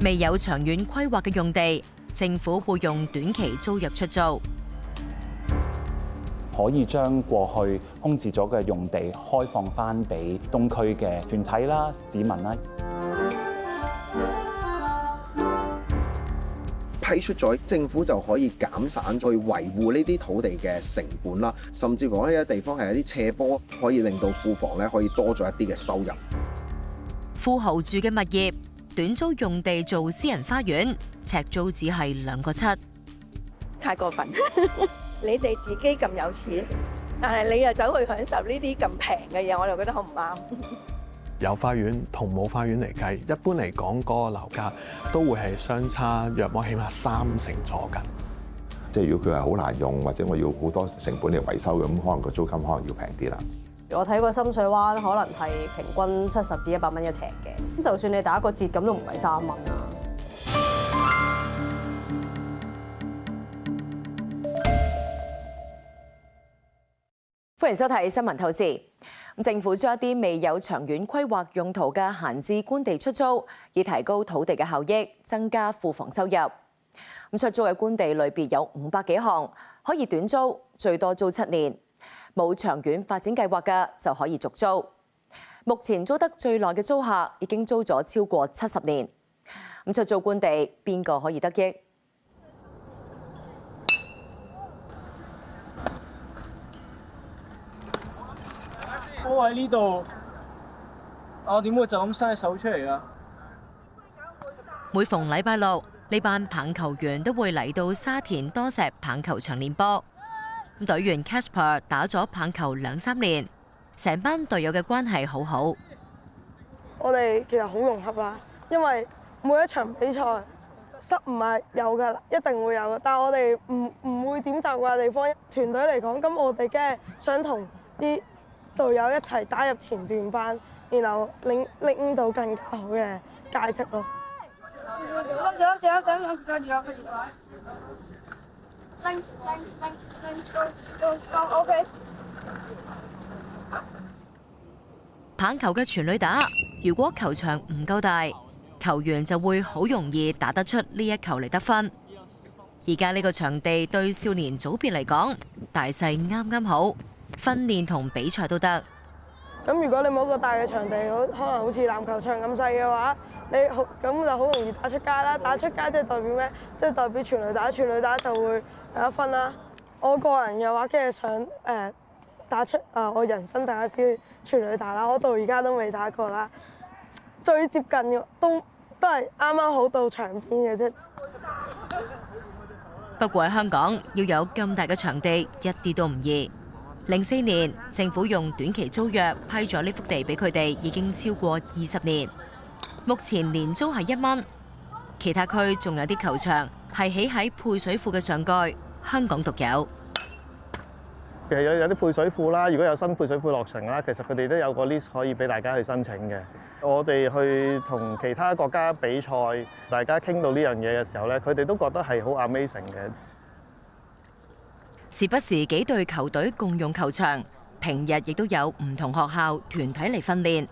未有長遠規劃嘅用地，政府會用短期租約出租。可以將過去空置咗嘅用地開放翻俾東區嘅團體啦、市民啦。批出咗，政府就可以減省去維護呢啲土地嘅成本啦，甚至講呢啲地方係一啲斜坡，可以令到庫房咧可以多咗一啲嘅收入。富豪住嘅物業，短租用地做私人花園，尺租只係2個7，太過分！你哋自己咁有錢，但係你又走去享受呢啲咁平嘅嘢，我就覺得好唔啱。有花園同冇花園嚟計，一般嚟講嗰個樓價都會係相差約莫起碼3成左右。即係如果佢係好難用，或者我要好多成本嚟維修咁，可能個租金可能要平啲啦。我睇過深水灣可能係平均70至100蚊一尺嘅，就算你打個折咁都唔係3蚊啦。歡迎收睇新聞透視。政府將一啲未有長遠規劃用途嘅閒置官地出租，以提高土地嘅效益，增加庫房收入。出租嘅官地類別有500幾項，可以短租，最多租7年；冇長遠發展計劃嘅就可以續租。目前租得最耐嘅租客已經租咗超過70年。出租官地，邊個可以得益？我喺呢度，我點會就咁伸手出嚟啊？每逢禮拜六，呢班棒球員都會嚟到沙田多石棒球場練波。隊員 Casper 打咗棒球2、3年，成班隊友嘅關係好好。我哋其實好融洽啦，因為每一場比賽失誤係有㗎啦，一定會有嘅。但係我哋唔會點責怪地方。團隊嚟講，咁我哋梗係想同啲隊友一齊打入前段班，然後拎到更加好嘅佳績咯。棒球嘅全壘打，如果球場唔夠大，球員就會好容易打得出呢一球嚟得分。而家呢個場地對少年組別嚟講，大細啱啱好，訓練同比賽都得。咁如果你冇一個大嘅場地，可能好似籃球場咁細嘅話，咁就好容易打出街啦。打出街即係代表咩？即係代表全壘打，全壘打就會有1分啦。我個人嘅話，梗係想打出我人生第一次全壘打啦。我到而家都未打過啦。最接近嘅都係啱啱好到場邊嘅啫。不過喺香港要有咁大嘅場地，一啲都唔易。04年，政府用短期租約批咗呢幅地俾佢哋，已經超過20年。目前年租係1蚊。其他區仲有啲球場係起喺配水庫嘅上蓋，香港獨有。其實有啲配水庫啦，如果有新配水庫落成啦，其實佢哋都有個 list 可以俾大家去申請嘅。我哋去同其他國家比賽，大家傾到呢樣嘢嘅時候咧，佢哋都覺得係好 amazing 嘅。時不時幾隊球隊共用球場，平日亦都有唔同學校團體嚟訓練。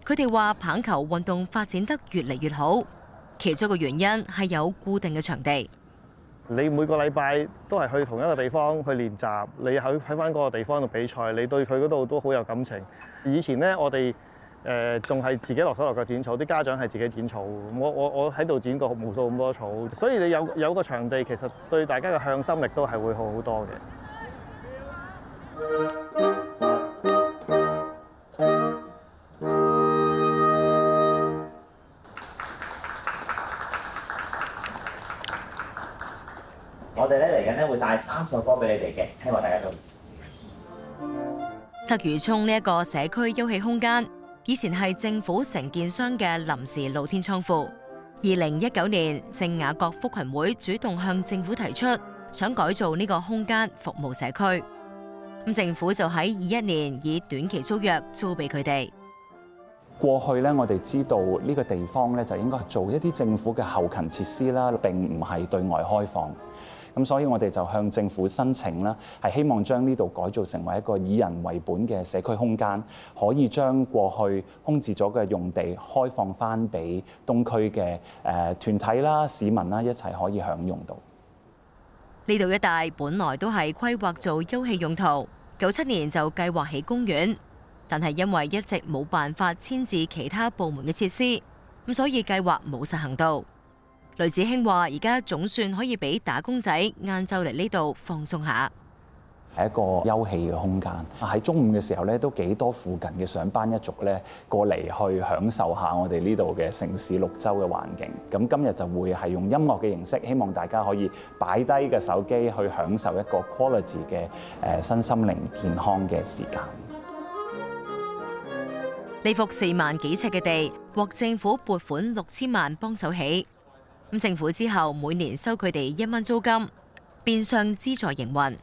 佢哋話棒球運動發展得越嚟越好，其中一個原因係有固定嘅場地。你每個禮拜都係去同一個地方去練習，你喺翻嗰個地方度比賽，你對佢嗰度都好有感情。以前咧，我哋仲係自己落手落腳剪草，啲家長係自己剪草。我喺度剪過無數咁多草，所以你有個場地，其實對大家嘅向心力都係會好好多嘅。我哋咧嚟緊咧會帶3首歌俾你哋嘅，希望大家中意。鰂魚涌呢一個社區休憩空間，以前係政府承建商嘅臨時露天倉庫。2019年，聖雅各福群會主動向政府提出，想改造呢個空間服務社區。政府就喺21年以短期租約租俾佢哋。過去咧，我哋知道呢個地方咧就應該做一啲政府嘅後勤設施啦，並唔係對外開放。咁所以我哋就向政府申請啦，係希望將呢度改造成為一個以人為本嘅社區空間，可以將過去空置咗嘅用地開放翻俾東區嘅團體啦、市民啦一齊可以享用到。呢度一帶本來都係規劃做休憩用途，97年就計劃起公園，但係因為一直冇辦法遷至其他部門嘅設施，咁所以計劃冇實行到。雷子興話：而家總算可以俾打工仔晏晝嚟呢度放鬆下。係一個休憩嘅空間。喺中午嘅時候咧，都幾多附近嘅上班一族咧過嚟去享受下我哋呢度嘅城市綠洲嘅環境。咁今日就會係用音樂嘅形式，希望大家可以擺低嘅手機去享受一個 quality 嘅身心靈健康嘅時間。呢幅4萬幾尺嘅地，獲政府撥款6000萬幫手起。咁政府之後每年收佢哋1蚊租金，變相資助營運。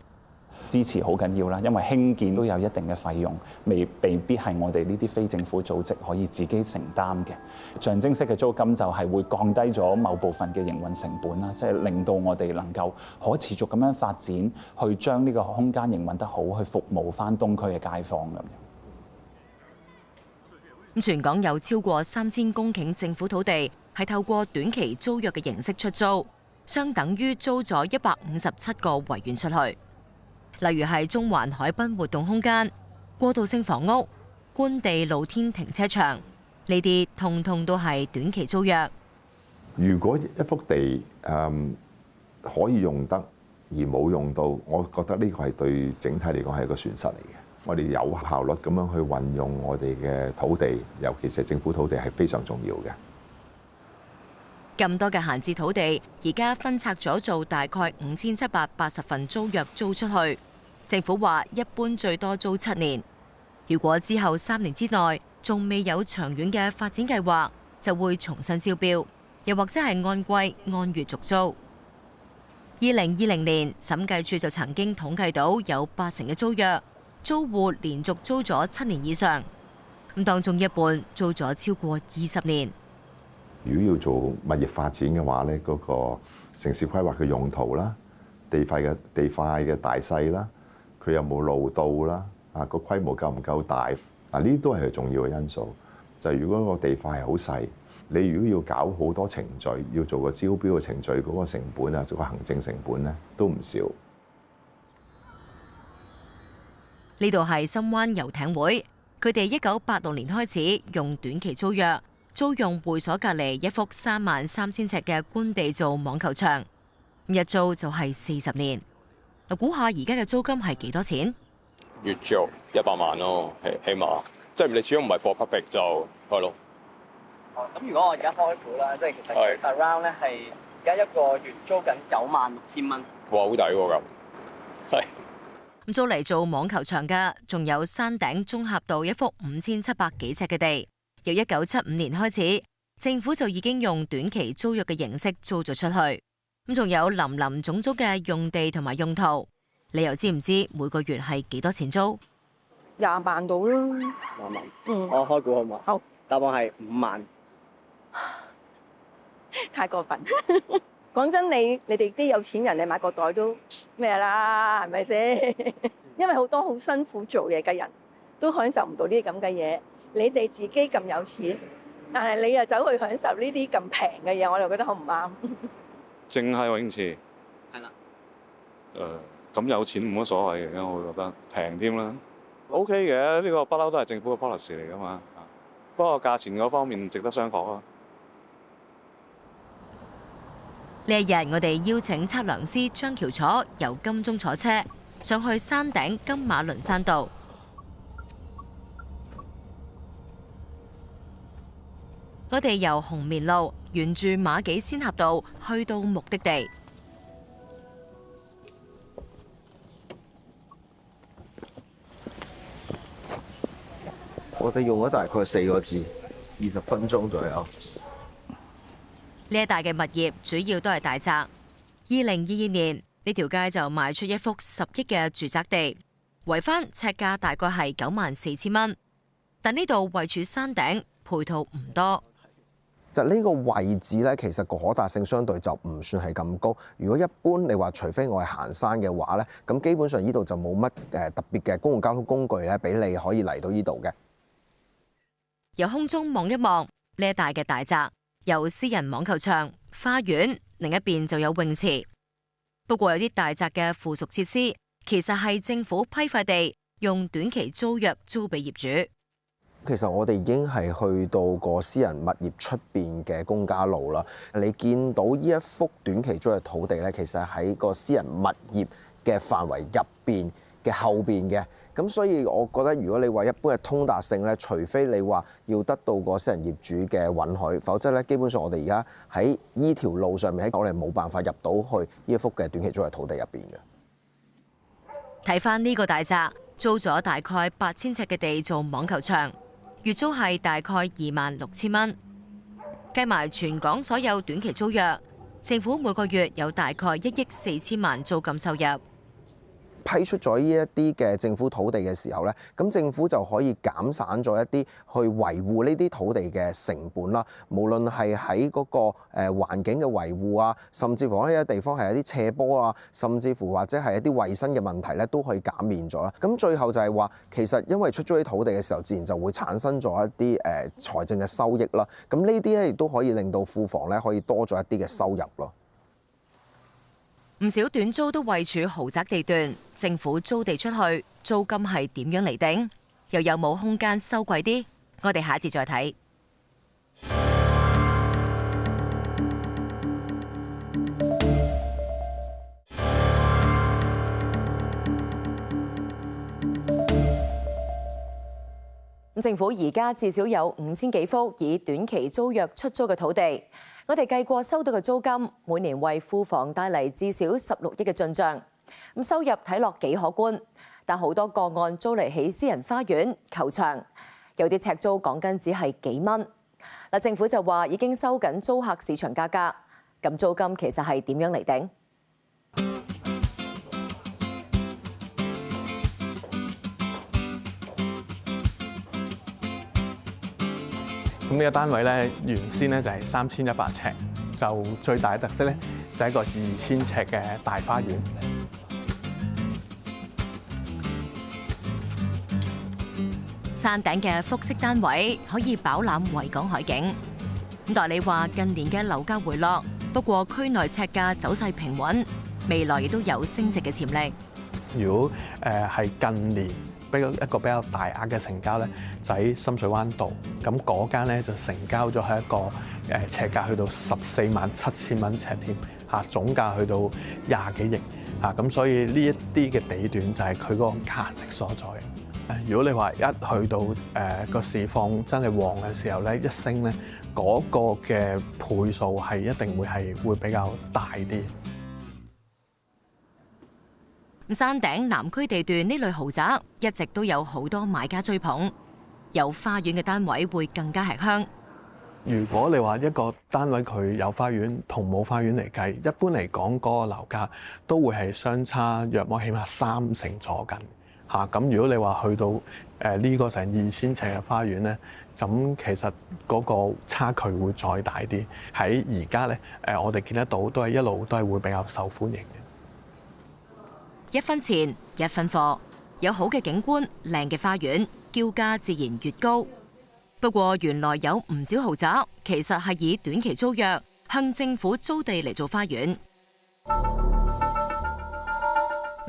支持好緊要啦，因為興建都有一定嘅費用，未必係我哋呢啲非政府組織可以自己承擔嘅。象徵式嘅租金就係會降低咗某部分嘅營運成本啦，即係令到我哋能夠可持續咁樣發展，去將呢個空間營運得好，去服務翻東區嘅街坊咁樣。咁全港有超過3000公頃政府土地係透過短期租約嘅形式出租，相等於租咗157個維園出去。例如係中環海濱活動空間、過渡性房屋、官地露天停車場，呢啲通通都係短期租約。如果一幅地可以用得而冇用到，我覺得呢個係對整體嚟講係一個損失嚟嘅。我哋有效率咁樣去運用我哋嘅土地，尤其是政府土地係非常重要嘅。咁多嘅閒置土地，而家分拆咗做大概5780份租約租出去。政府話一般最多租7年，如果之後3年之內仲未有長遠嘅發展計劃，就會重新招標，又或者係按季按月續租。2020年審計署就曾經統計到有80%嘅租約租戶連續租咗7年以上，咁當中一半租咗超過20年。如果要做物業發展嘅話咧，嗰個城市規劃嘅用途啦、地塊嘅大細啦、佢有冇路道啦、個規模夠唔夠大，呢啲都係重要嘅因素。就係如果個地塊係好細，你如果要搞好多程序，要做個招標嘅程序，嗰個成本啊，做個行政成本咧都唔少。呢度係深灣遊艇會，佢哋1986年開始用短期租約。租用會所隔離一幅33000尺嘅官地做網球場，日租就係40年。估下而家嘅租金係幾多錢？月租100萬咯，起碼。即係你始終唔係 for public 就係咯。咁如果我而家開盤啦，即係其實 around 咧係而家一個月租緊96000蚊。哇，好抵喎咁。係。咁租嚟做網球場嘅，仲有山頂綜合道一幅5700幾尺嘅地。由1975年開始，政府就已經用短期租約嘅形式租咗出去。咁仲有林林總總嘅用地同埋用途，你又知唔知每個月係幾多錢租？20萬到啦。20萬。我開估好唔好？好。答案係5萬。太過分。講真，你哋啲有錢人，你買個袋都咩啦，係咪先？因為好多好辛苦做嘢嘅人都享受唔到呢啲咁嘅嘢。你哋自己咁有錢，但係你又走去享受呢啲咁平嘅嘢，我就覺得好唔啱。淨係泳池。係啦。咁有錢冇乜所謂嘅，我會覺得平添啦。OK 嘅，呢個不嬲都係政府嘅 policy 嚟㗎嘛。不過價錢嗰方面值得商榷啊。呢一日我哋邀請測量師張喬楚由金鐘坐車上去山頂金馬崙山道。我哋由紅棉路沿住馬己仙峽道去到目的地。我哋用咗大概4個字，20分鐘左右。呢一帶嘅物業主要都係大宅。2022年呢條街就賣出一幅10億嘅住宅地，圍返尺價大概係94000蚊。但呢度位處山頂，配套唔多。就呢個位置咧，其實個可達性相對就唔算係咁高。如果一般你話，除非我係行山嘅話咧，咁基本上呢度就冇乜特別嘅公共交通工具咧，俾你可以嚟到呢度嘅。由空中望一望呢一帶嘅大宅，有私人網球場、花園，另一邊就有泳池。不過有啲大宅嘅附屬設施，其實係政府批塊地，用短期租約租俾業主。其實我哋已經係去到個私人物業出邊嘅公家路啦。你見到呢一幅短期租嘅土地咧，其實喺個私人物業嘅範圍入邊嘅後邊嘅。咁所以我覺得，如果你話一般嘅通達性咧，除非你話要得到個私人業主嘅允許，否則咧基本上我哋而家喺依條路上面，我哋冇辦法入到去呢一幅嘅短期租嘅土地入邊嘅。睇翻呢個大宅，租咗大概8000尺嘅地做網球場。月租係大概26,000蚊，計埋全港所有短期租約，政府每個月有大概1億4千萬租金收入。批出咗呢一啲嘅政府土地嘅時候咧，咁政府就可以減省咗一啲去維護呢啲土地嘅成本啦。無論係喺嗰個環境嘅維護啊，甚至乎喺一啲地方係一啲斜坡啊，甚至乎或者係一啲衞生嘅問題咧，都可以減免咗啦。咁最後就係話，其實因為出租啲土地嘅時候，自然就會產生咗一啲財政嘅收益啦。咁呢啲咧亦都可以令到庫房咧可以多咗一啲嘅收入咯。唔少短租都位處豪宅地段，政府租地出去，租金係點樣嚟定？又有冇空間收貴啲？我哋下一節再睇。政府而家至少有5000幾幅以短期租約出租嘅土地。我哋計過收到嘅租金，每年為庫房帶嚟至少16億嘅進帳。咁收入睇落幾可觀，但好多個案租嚟起私人花園、球場，有啲尺租講緊只係幾蚊。嗱，政府就話已經收緊租客市場價格，咁租金其實係點樣嚟定？咁呢個單位咧，原先咧就係3100尺，就最大嘅特色咧就係一個2000尺嘅大花園。山頂嘅複式單位可以飽覽維港海景。咁代理話近年嘅樓價回落，不過區內尺價走勢平穩，未來亦都有升值嘅潛力。如果係近年一個比較大額嘅成交咧，就喺深水灣道，咁嗰間咧就成交咗係一個尺價去到147000蚊尺添，總價去到20幾億咁，所以呢一啲嘅地段就係佢嗰個價值所在。如果你話一去到個市況真係旺嘅時候咧，一升咧嗰個嘅倍數係一定會比較大啲。山頂南區地段呢類豪宅一直都有好多買家追捧，有花園嘅單位會更加吃香。如果你話一個單位佢有花園同冇花園嚟計，一般嚟講嗰個樓價都會係相差約莫起碼3成左近嚇。咁如果你話去到呢個成2000尺嘅花園咧，咁其實嗰個差距會再大啲。喺而家咧我哋見得到都係一路都係會比較受歡迎嘅。1分錢1分貨，有好嘅景觀、靚嘅花園，叫價自然越高。不過原來有唔少豪宅其實係以短期租約向政府租地嚟做花園。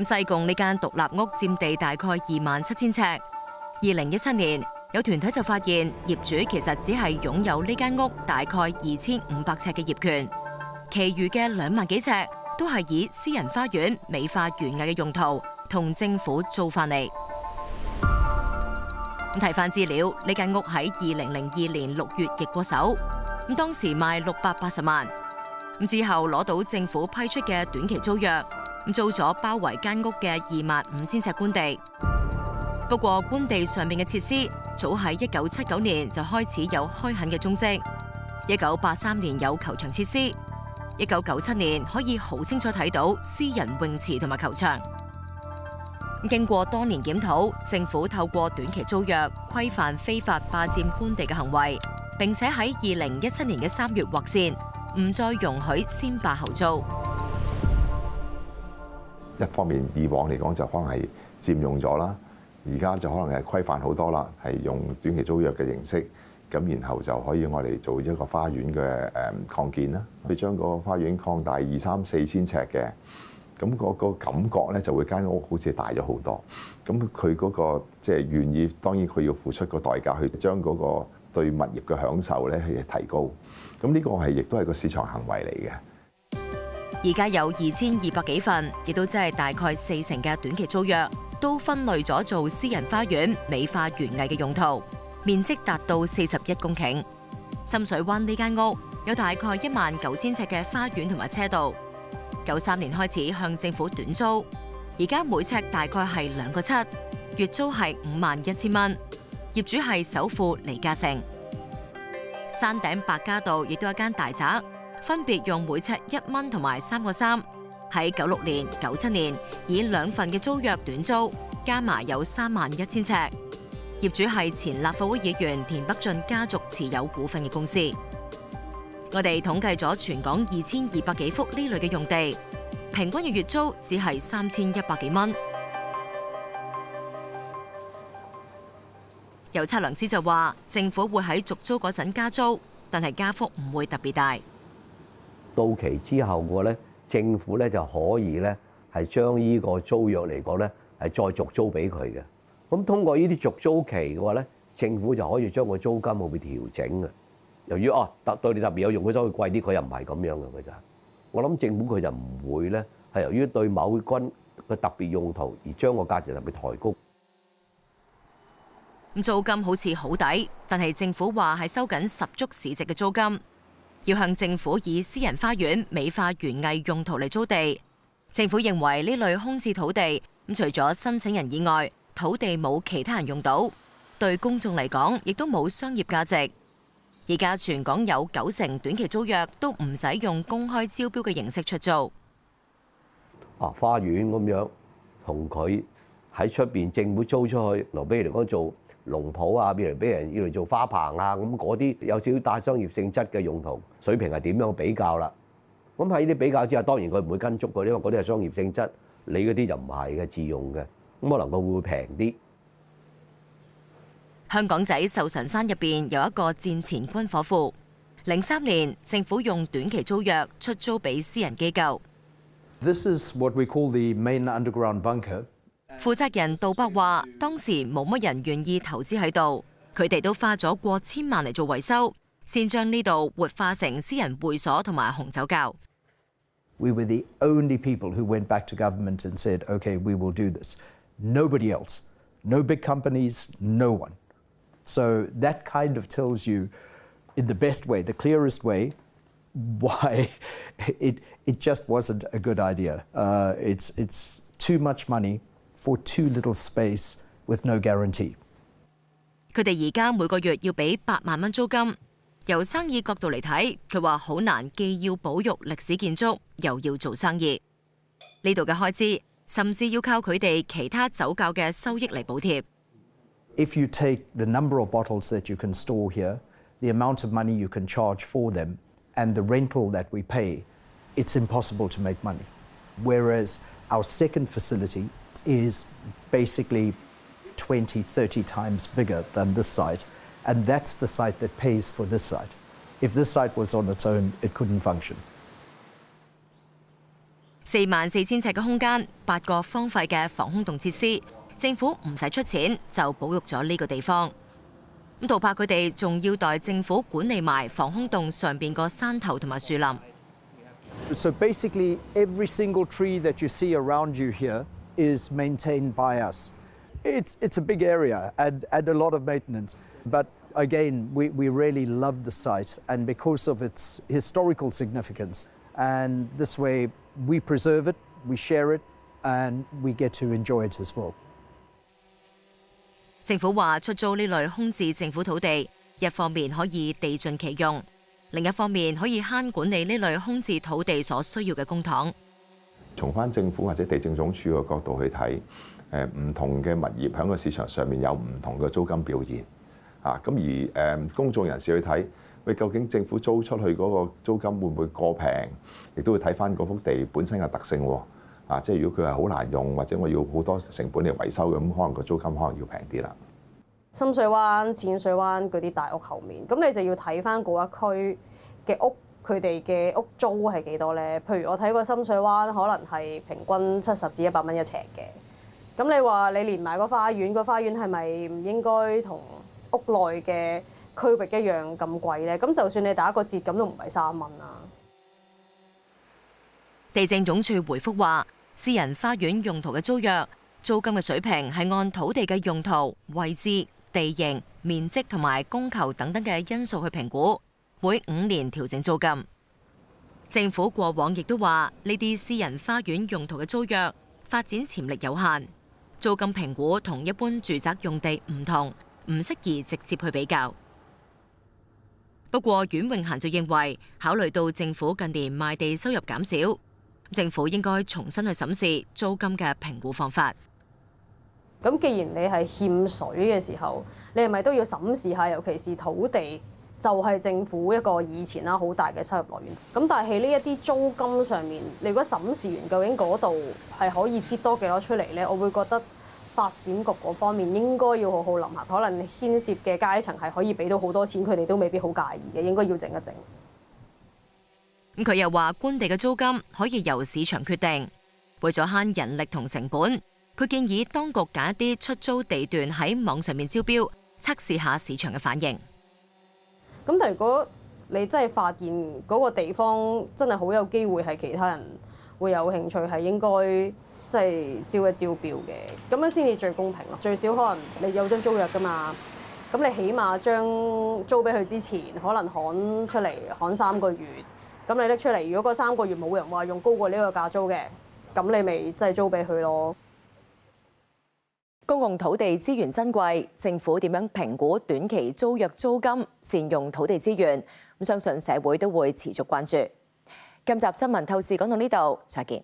西貢呢間獨立屋佔地大概27000尺。2017年有團體就發現業主其實只係擁有呢間屋大概2500尺嘅業權，其餘嘅2萬幾尺都係以私人花園美化園藝嘅用途同政府租翻嚟。咁睇翻資料，呢間屋喺2002年6月易過手，咁當時賣680萬，咁之後攞到政府批出嘅短期租約，咁租咗包圍間屋嘅25000尺官地。不過官地上面嘅設施早喺1979年就開始有開墾嘅蹤跡，1983年有球場設施，1997年可以好清楚睇到私人泳池同埋球場。經過多年檢討，政府透過短期租約規範非法霸佔官地嘅行為，並且喺2017年嘅3月劃線，唔再容許先霸後租。一方面以往嚟講就可能係佔用咗啦，而家就可能係規範好多啦，係用短期租約嘅形式，咁然後就可以我哋做一個花園嘅擴建啦，去將個花園擴大2、3、4千尺嘅，咁個感覺咧就會間屋好似大咗好多。咁佢嗰個即係願意，當然佢要付出個代價去將嗰個對物業嘅享受咧係提高。咁呢個亦都係個市場行為嚟嘅。而家有2200幾份，亦都即係大概40%嘅短期租約，都分類咗做私人花園、美化園藝嘅用途，面積達到41公頃。深水灣呢間屋有大概19000尺嘅花園同埋車道，93年開始向政府短租，而家每尺大概係2個7，月租係51000蚊，業主係首富李嘉誠。山頂百家道亦都有一間大宅，分別用每尺1蚊同埋3個3，喺96年、97年以2份嘅租約短租，加埋有31000尺。業主係前立法會議員田北俊家族持有股份嘅公司。我哋統計咗全港2200幾幅呢類嘅用地，平均嘅月租只係3100幾蚊。有測量師就話，政府會喺續租嗰陣加租，但係加幅唔會特別大。到期之後嘅咧，政府咧就可以咧係將呢個租約嚟講咧係再續租俾佢嘅。咁通過呢啲續租期嘅話咧，政府就可以將個租金會調整嘅。由於對你特別有用，佢收佢貴啲，佢又唔係咁樣嘅佢就。我諗政府佢就唔會咧係由於對某軍嘅特別用途而將個價錢特別抬高。咁租金好似好抵，但係政府話係收緊10足市值嘅租金，要向政府以私人花園、美化園藝用途嚟租地。政府認為呢類空置土地，除咗申請人以外，土地冇其他人用到，對公眾嚟講亦都冇商業價值。而家全港有90%短期租約都唔使用公開招標嘅形式出租。花園咁樣同佢喺出邊政府租出去，比如嚟講做農圃啊，譬如俾人要嚟做花棚啊，咁嗰啲有少少大商業性質嘅用途，水平係點樣比較啦？咁喺呢啲比較之下，當然佢唔會跟足嘅，因為嗰啲係商業性質，你嗰啲就唔係嘅自用嘅，咁可能佢會平啲。香港仔壽臣山入邊有一個戰前軍火庫，03年政府用短期租約出租俾私人機構。This is what we call the main underground bunker. 負責人杜伯話：當時冇乜人願意投資喺度，佢哋都花咗過千萬嚟做維修，先將呢度活化成私人會所同埋紅酒窖。We were the only people who went back to government and said, "Okay, we will do this." Nobody else, no big companies, no one. So that kind of tells you, in the best way, the clearest way, why it just wasn't a good idea. It's too much money for too little space with no guarantee. 佢哋而家每個月要俾8萬蚊租金。由生意角度嚟睇，佢話好難既要保育歷史建築，又要做生意。呢度嘅開支，甚至要靠佢哋其他酒窖嘅收益嚟補貼。If you take the number of bottles that you can store here, the amount of money you can charge for them, and the rental that we pay, it's impossible to make money. Whereas our second facility is basically 20, 30 times bigger than this site, and that's the site that pays for this site. If this site was on its own, it couldn't function. 44000尺嘅空間，8個荒廢嘅防空洞設施，政府唔使出錢就保育咗呢個地方。咁杜柏佢哋仲要代政府管理埋防空洞上邊個山頭同埋樹林。So basically, every single tree that you see around you here is maintained by us. It's a big area and a lot of maintenance. But again, we really love the site, and because of its historical significance, and this way we preserve it, we share it, and we get to enjoy it as well. 政府話出租呢類空置政府土地，一方面可以地盡其用，另一方面可以慳管理呢類空置土地所需要嘅公帑。從翻政府或者地政總署嘅角度去睇，唔同嘅物業喺個市場上面有唔同嘅租金表現。咁而公眾人士去睇，喂，究竟政府租出去嗰個租金會唔會過平？亦都會睇翻嗰幅地本身嘅特性喎。即係如果佢係好難用，或者我要好多成本嚟維修嘅，咁可能個租金可能要平啲啦。深水灣、淺水灣嗰啲大屋後面，咁你就要睇翻嗰一區嘅屋，佢哋嘅屋租係幾多咧？譬如我睇過深水灣，可能係平均70至100蚊一尺嘅。咁你話你連埋個花園係咪唔應該同屋內嘅區域一樣咁貴咧？咁就算你打個折，咁都唔係3蚊啦。地政總署回覆話，私人花園用途嘅租約租金嘅水平係按土地嘅用途、位置、地形、面積同埋供求等等嘅因素去評估，每5年調整租金。政府過往亦都話，呢啲私人花園用途嘅租約發展潛力有限，租金評估同一般住宅用地唔同，唔適宜直接去比較。不過阮永嫻就認為，考慮到政府近年賣地收入減少，政府應該重新去審視租金嘅評估方法。咁既然你係欠水嘅時候，你係咪都要審視下？尤其是土地就係政府一個以前啦好大嘅收入來源。咁但係喺呢一啲租金上面，你如果審視完究竟嗰度係可以擠多幾多出嚟咧，我會覺得發展局嗰方面應該要好好諗下。可能牽涉嘅階層係可以俾到好多錢，佢哋都未必好介意嘅，應該要整一整。咁佢又話，官地嘅租金可以由市場決定，為咗慳人力同成本，佢建議當局揀一啲出租地段喺網上面招標，測試下市場嘅反應。咁但係如果你真係發現嗰個地方真係好有機會係其他人會有興趣，係應該即係招一招標嘅，咁樣先至最公平咯。最少可能你有張租約㗎嘛，咁你起碼將租俾佢之前，可能刊出嚟刊3個月。咁你拎出嚟，如果嗰3個月冇人話用高過呢個價租嘅，咁你咪即係租俾佢咯。公共土地資源珍貴，政府點樣評估短期租約租金，善用土地資源？咁相信社會都會持續關注。今集新聞透視講到呢度，再見。